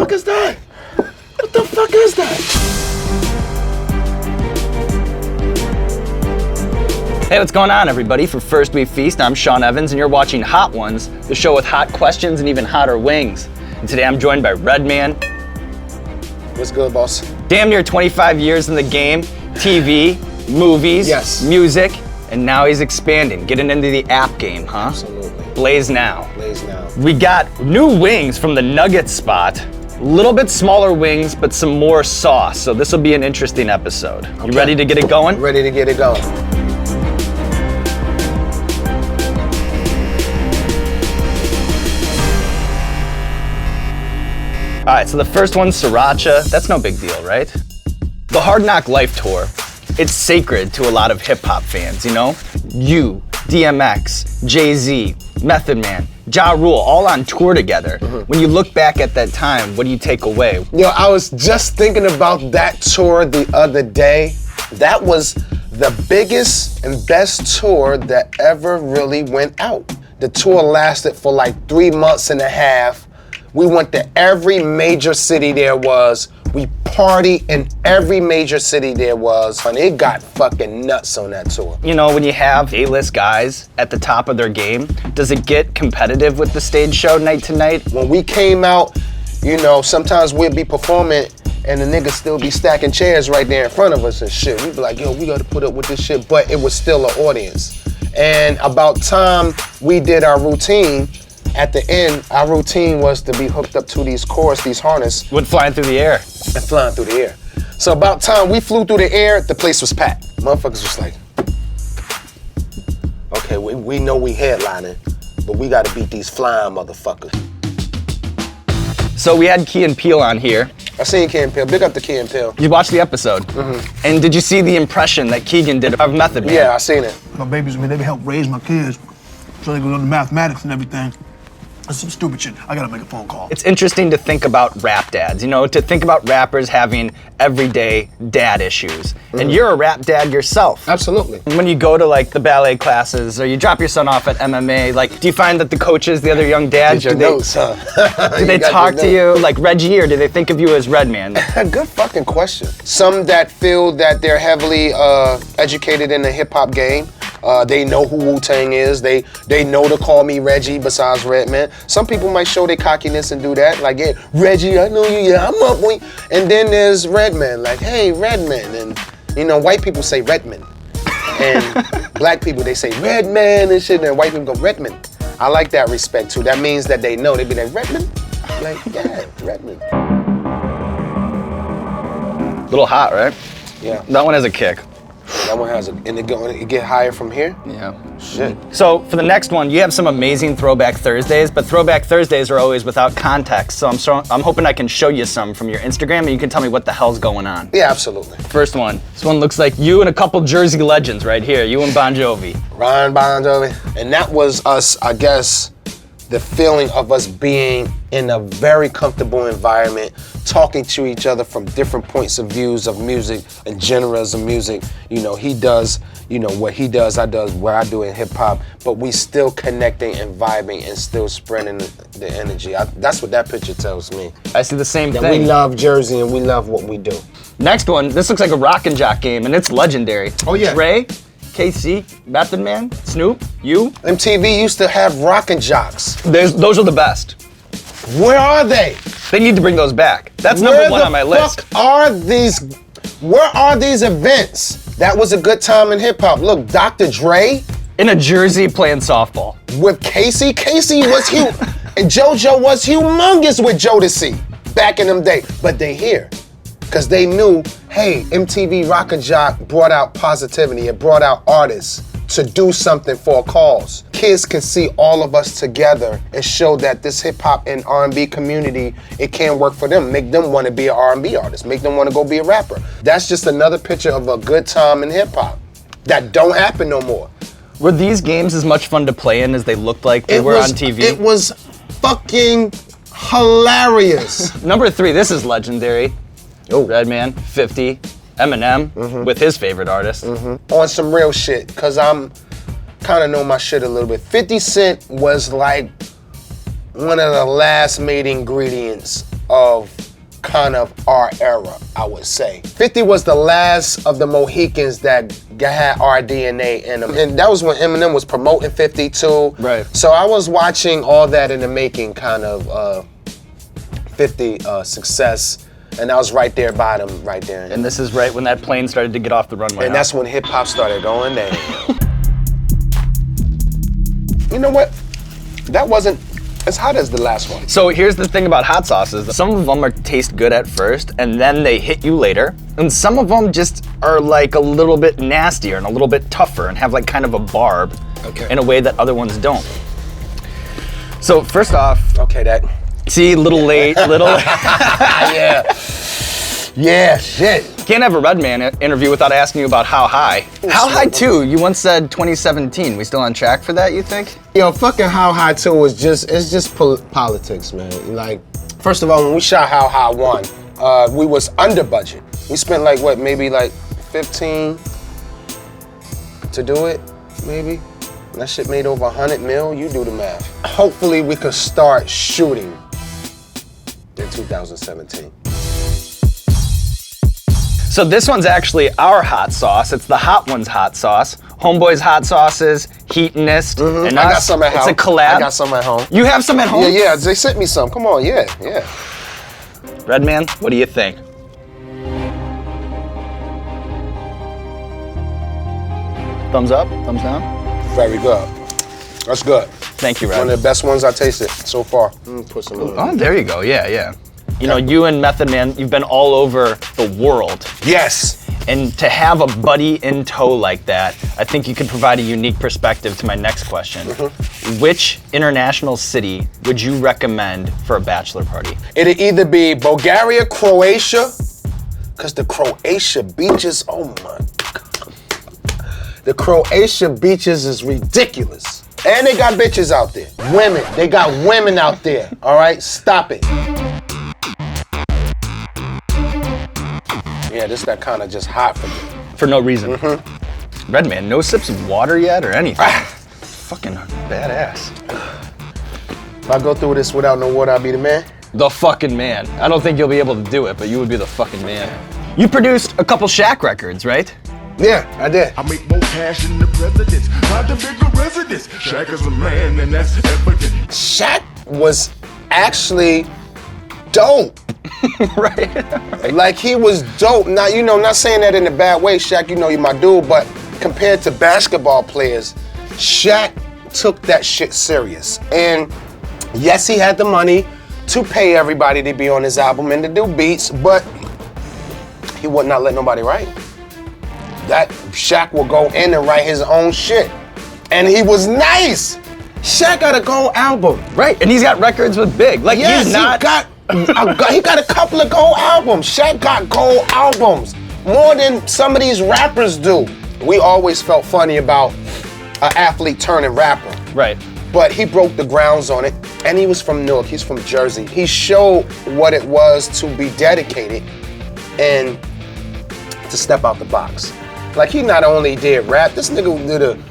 fuck is that? What the fuck is that? Hey, what's going on, everybody? For First We Feast, I'm Sean Evans, and you're watching Hot Ones, the show with hot questions and even hotter wings. And today I'm joined by Redman. What's good, boss? Damn near 25 years in the game, TV, movies, Yes. music, and now he's expanding, getting into the app game, huh? Absolutely. Blaze now. Blaze now. We got new wings from the Nugget spot. A little bit smaller wings, but some more sauce. So this will be an interesting episode. You ready to get it going? Ready to get it going. All right, so the first one's Sriracha. That's no big deal, right? The Hard Knock Life Tour, it's sacred to a lot of hip hop fans, you know? You, DMX, Jay-Z, Method Man, Ja Rule, all on tour together. When you look back at that time, what do you take away? Yo, I was just thinking about that tour the other day. That was the biggest and best tour that ever really went out. The tour lasted for like 3 months and a half. We went to every major city there was. We partied in every major city there was. And it got fucking nuts on that tour. You know, when you have A-list guys at the top of their game, does it get competitive with the stage show night to night? When we came out, you know, sometimes we'd be performing and the niggas still be stacking chairs right there in front of us and shit. We'd be like, yo, we gotta put up with this shit, but it was still an audience. And about time we did our routine, at the end, our routine was to be hooked up to these cords, these harness. Went flying through the air. And flying through the air. So about time we flew through the air, the place was packed. Motherfuckers was like, okay, we know we headlining, but we gotta beat these flying motherfuckers. So we had Key and Peele on here. I seen Key and Peele, big up to Key and Peele. You watched the episode. And did you see the impression that Keegan did of Method Man? Yeah, I seen it. My babies, I mean, they help raise my kids so they can learn the mathematics and everything. That's some stupid shit. I gotta make a phone call. It's interesting to think about rap dads, you know, to think about rappers having everyday dad issues. And you're a rap dad yourself. Absolutely. When you go to like the ballet classes or you drop your son off at MMA, like, do you find that the coaches, the other young dads, Get your notes, huh? do they talk to you like Reggie, or do they think of you as Redman? Good fucking question. Some that feel that they're heavily educated in the hip hop game. They know who Wu-Tang is. They know to call me Reggie besides Redman. Some people might show their cockiness and do that. Like, yeah, Reggie, I know you, yeah, I'm up with you. And then there's Redman, like, hey, Redman. And, you know, white people say Redman. And black people, they say Redman and shit. And white people go, Redman. I like that respect, too. That means that they know. They be like, Redman? Like, yeah, Redman. Little hot, right? Yeah. That one has a kick. That one has and it get higher from here? Yeah. Shit. So for the next one, you have some amazing Throwback Thursdays, but Throwback Thursdays are always without context. So I'm hoping I can show you some from your Instagram and you can tell me what the hell's going on. Yeah, absolutely. First one. This one looks like you and a couple Jersey legends right here. You and Bon Jovi. Ryan Bon Jovi. And that was us, I guess, the feeling of us being in a very comfortable environment, talking to each other from different points of views of music and genres of music. You know, he does, you know, what he does, I does what I do in hip hop, but we still connecting and vibing and still spreading the energy. That's what that picture tells me. I see the same That thing. we love Jersey and we love what we do. Next one, this looks like a Rock and Jock game and it's legendary. Oh, yeah. Dre, KC, Method Man, Snoop, you. MTV used to have rockin' jocks. Those are the best. Where are they? They need to bring those back. That's number one on my list. Where are these events? That was a good time in hip hop. Look, Dr. Dre In a jersey playing softball. with Casey. Casey was huge. And JoJo was humongous with Jodeci back in them days. But they here. Because they knew, hey, MTV Rock and Jock brought out positivity. It brought out artists to do something for a cause. Kids can see all of us together and show that this hip hop and R&B community, it can work for them. Make them want to be an R&B artist. Make them want to go be a rapper. That's just another picture of a good time in hip hop that don't happen no more. Were these games as much fun to play in as they looked like they were on TV? It was fucking hilarious. Number 3, this is legendary. Oh. Redman, 50, Eminem with his favorite artist. On some real shit, cause I'm kind of know my shit a little bit. 50 Cent was like one of the last made ingredients of kind of our era, I would say. 50 was the last of the Mohicans that had our DNA in them. And that was when Eminem was promoting 50 too. Right. So I was watching all that in the making, kind of 50 success. And I was right there by them, right there. And this is right when that plane started to get off the runway. And that's when hip hop started going down. You know what? That wasn't as hot as the last one. So here's the thing about hot sauces. Some of them taste good at first, and then they hit you later. And some of them just are like a little bit nastier and a little bit tougher and have like kind of a barb in a way that other ones don't. So first off, Okay, that. see, little late, little. Yeah. Yeah, shit. Can't have a Redman interview without asking you about How High. How High 2, you once said 2017. We still on track for that, you think? Yo, fucking How High 2 is just politics, man. Like, first of all, when we shot How High 1, we was under budget. We spent like, what, maybe like 15 to do it, maybe? And that shit made over 100 mil, you do the math. Hopefully we could start shooting in 2017. So this one's actually our hot sauce. It's the Hot Ones hot sauce. Homeboy's hot sauces, Heatonist, and I got us. some at home. It's a collab. I got some at home. You have some at home? Yeah, they sent me some. Come on, yeah. Redman, what do you think? Thumbs up, thumbs down? Very good. That's good. Thank you, Red. One of the best ones I tasted so far. Put some on. Oh, there you go, yeah. You know, you and Method Man, you've been all over the world. Yes. And to have a buddy in tow like that, I think you could provide a unique perspective to my next question. Which international city would you recommend for a bachelor party? It'd either be Bulgaria, Croatia, because the Croatia beaches, oh my God. The Croatia beaches is ridiculous. And they got bitches out there. Women, they got women out there, all right? Stop it. Yeah, this that kind of just hot for me. For no reason. Redman, no sips of water yet or anything? Fucking badass. If I go through this without no water, I'll be the man. The fucking man. I don't think you'll be able to do it, but you would be the fucking man. You produced a couple Shaq records, right? Yeah, I did. I make more cash than the presidents, not the bigger residents. Shaq is a man, and that's evident. Shaq was actually dope. right. Like, he was dope. Not, you know, not saying that in a bad way, Shaq, you know you're my dude, but compared to basketball players, Shaq took that shit serious. And yes, he had the money to pay everybody to be on his album and to do beats, but he would not let nobody write. That Shaq will go in and write his own shit. And he was nice. Shaq got a gold album. Right, and he's got records with Big. Like, Yes, he's not... he got a couple of gold albums. Shaq got gold albums. More than some of these rappers do. We always felt funny about an athlete turning rapper. Right. But he broke the grounds on it, and he was from Newark, he's from Jersey. He showed what it was to be dedicated and to step out the box. Like, he not only did rap, this nigga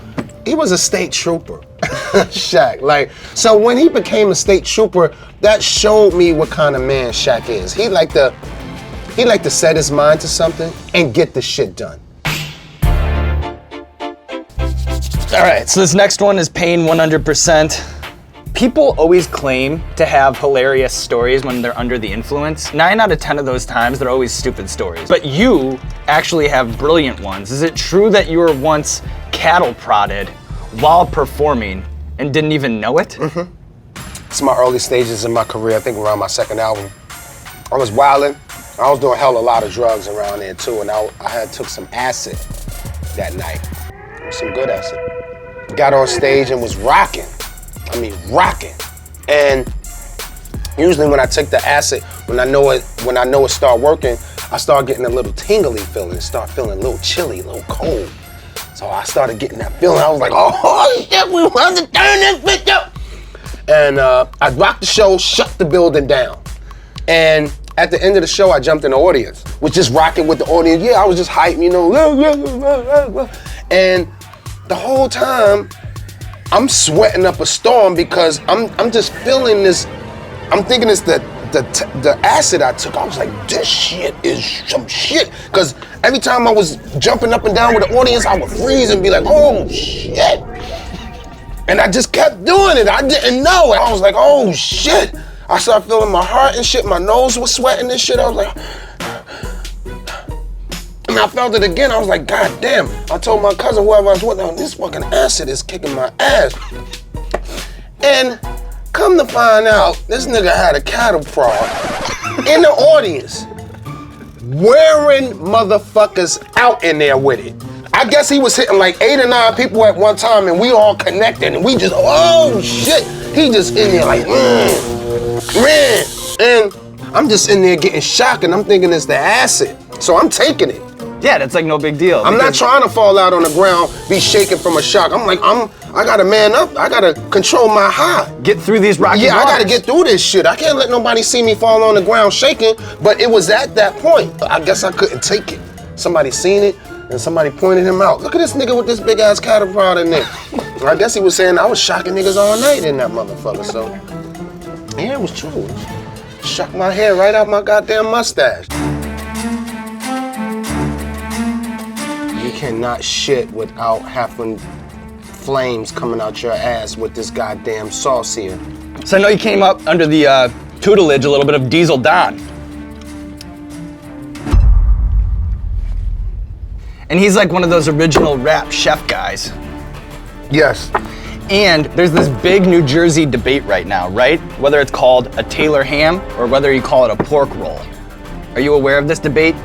he was a state trooper, Shaq. Like, so when he became a state trooper, that showed me what kind of man Shaq is. He like to set his mind to something and get the shit done. All right, so this next one is Pain 100%. People always claim to have hilarious stories when they're under the influence. 9 out of 10 of those times, they're always stupid stories. But you actually have brilliant ones. Is it true that you were once cattle prodded while performing and didn't even know it? It's my early stages in my career, I think around my second album. I was wilding. I was doing a lot of drugs around there too, and I had took some acid that night. Some good acid. Got on stage and was rocking. I mean, rocking. And usually when I take the acid, when I know it start working, I start getting a little tingly feeling, start feeling a little chilly, a little cold. So I started getting that feeling. I was like, oh shit, we want to turn this bitch up. And I rocked the show, shut the building down. And at the end of the show, I jumped in the audience, was just rocking with the audience. Yeah, I was just hyped, you know. And the whole time, I'm sweating up a storm because I'm just feeling this. I'm thinking it's the the acid I took, I was like, this shit is some shit. Cause every time I was jumping up and down with the audience, I would freeze and be like, oh shit. And I just kept doing it. I didn't know it. I was like, oh shit. I started feeling my heart and shit. My nose was sweating and shit. I was like, and I felt it again. I was like, God damn. I told my cousin, whoever I was with, this fucking acid is kicking my ass. And come to find out, this nigga had a cattle prod in the audience, wearing motherfuckers out in there with it. I guess he was hitting like 8 or 9 people at one time, and we all connected, and we just, oh shit. He just in there like, and I'm just in there getting shocked, and I'm thinking it's the acid. So I'm taking it. Yeah, that's like no big deal. I'm not trying to fall out on the ground, be shaking from a shock. I'm like, I gotta man up. I gotta control my high. Get through these rocky waters. I gotta get through this shit. I can't let nobody see me fall on the ground shaking, but it was at that point. I guess I couldn't take it. Somebody seen it, and somebody pointed him out. Look at this nigga with this big ass cattle prod in there. I guess he was saying I was shocking niggas all night in that motherfucker, so. Yeah, it was true. Shocked my hair right out my goddamn mustache. You cannot shit without having flames coming out your ass with this goddamn sauce here. So I know you came up under the tutelage a little bit of Diesel Don. And he's like one of those original rap chef guys. Yes. And there's this big New Jersey debate right now, right? Whether it's called a Taylor ham or whether you call it a pork roll. Are you aware of this debate?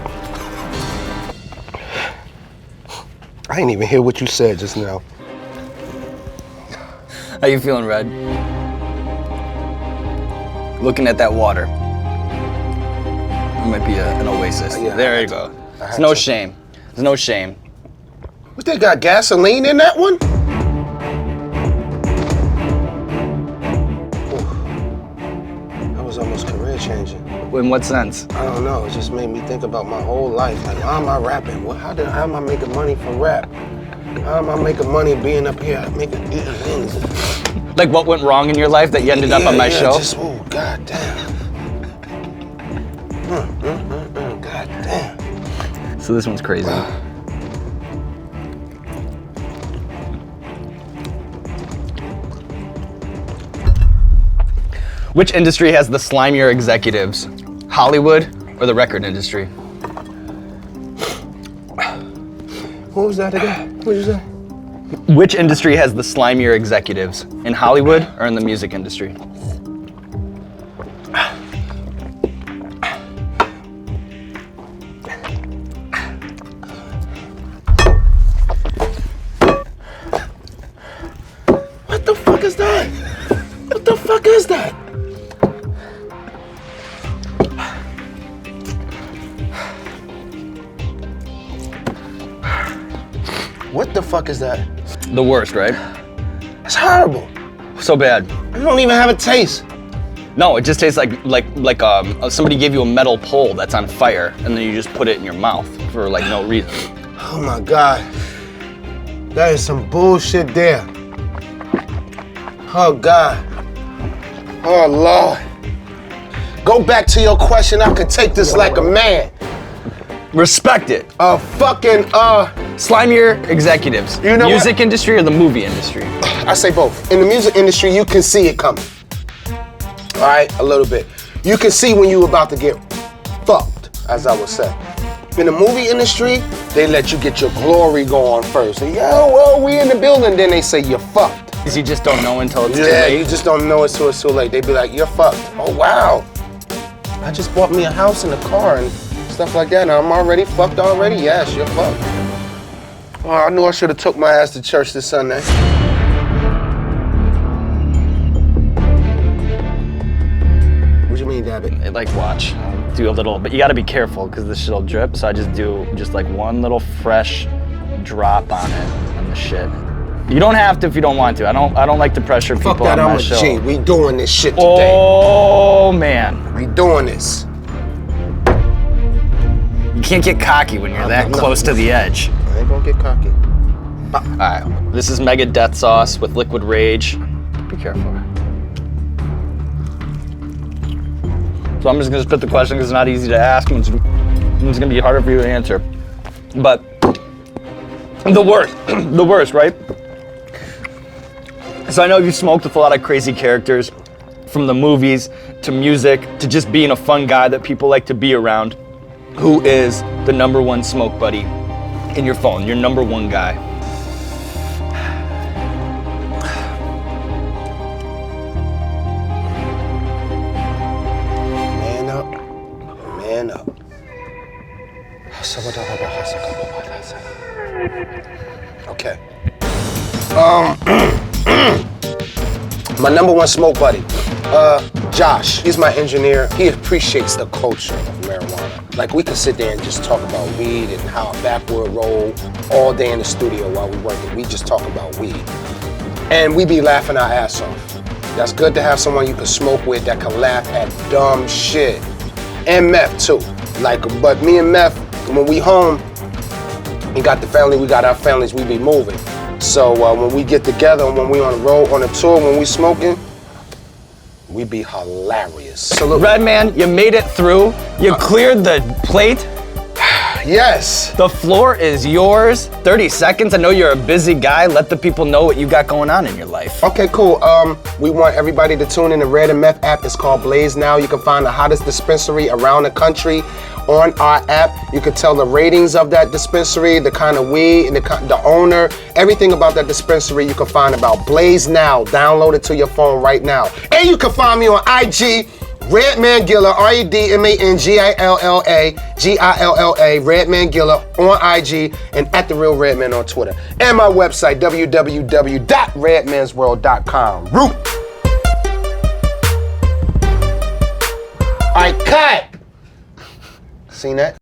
I didn't even hear what you said just now. How you feeling, Red? Looking at that water. It might be an oasis. Yeah, there you go. There's no shame. There's no shame. What, they got gasoline in that one? Ooh. That was almost career changing. In what sense? I don't know, it just made me think about my whole life. Like, why am I rapping? How am I making money from rap? How am I making money being up here making things? Like what went wrong in your life that you ended up on my show? Oh, god damn. God damn. So this one's crazy. Which industry has the slimier executives? Hollywood or the record industry? What was that again? What did you say? Which industry has the slimier executives? In Hollywood or in the music industry? What the fuck is that? What the fuck is that? What the fuck is that? The worst, right? It's horrible. So bad. You don't even have a taste. No, it just tastes like somebody gave you a metal pole that's on fire and then you just put it in your mouth for like no reason. Oh my God. That is some bullshit there. Oh God. Oh Lord. Go back to your question. I can take this like a man. Respect it. Slimier executives. You know music industry or the movie industry? I say both. In the music industry, you can see it coming. All right, a little bit. You can see when you're about to get fucked, as I would say. In the movie industry, they let you get your glory going first. So, yeah, well, we in the building. Then they say you're fucked. Because you just don't know until it's too Yeah, late. you just don't know until it's too late. They be like, you're fucked. Oh wow. I just bought me a house and a car and stuff like that. And I'm already fucked already. Yes, you're fucked. Oh, I knew I should have took my ass to church this Sunday. What you mean, dab it? Like watch, do a little, but you gotta be careful because this shit'll drip. So I just do just like one little fresh drop on it on the shit. You don't have to if you don't want to. I don't like to pressure people Fuck that, on my I'm a show. G. We doing this shit today. Oh man, We doing this. you can't get cocky when you're that No. close to the edge. I ain't gonna get cocky. All right, this is Mega Death Sauce with Liquid Rage. Be careful. So I'm just gonna spit the question because it's not easy to ask and it's gonna be harder for you to answer. But the worst, the worst, right? So I know you've smoked with a lot of crazy characters, from the movies to music to just being a fun guy that people like to be around. Who is the number one smoke buddy in your phone? Your number one guy? Man up. Man up. Okay. My number one smoke buddy, Josh. He's my engineer. He appreciates the culture of marijuana. Like, we could sit there and just talk about weed and how a backwood roll all day in the studio while we working. We just talk about weed. And we be laughing our ass off. That's good to have someone you can smoke with that can laugh at dumb shit. And meth too. Like, but me and meth, when we home, we got the family, we got our families, we be moving. So when we get together and when we on the road, on a tour, when we smoking, we be hilarious. So Redman, you made it through. You cleared the plate. Yes. The floor is yours. 30 seconds. I know you're a busy guy. Let the people know what you got going on in your life. Okay, cool. We want everybody to tune in the Red and Meth app. It's called Blaze Now. You can find the hottest dispensary around the country on our app. You can tell the ratings of that dispensary, the kind of weed, and the owner, everything about that dispensary you can find about Blaze Now. Download it to your phone right now. And you can find me on IG, Redman Gilla, REDMANGILLA, GILLA, Redman Gilla on IG, and at The Real Redman on Twitter. And my website, www.redmansworld.com. Root. All right, cut. Seen that?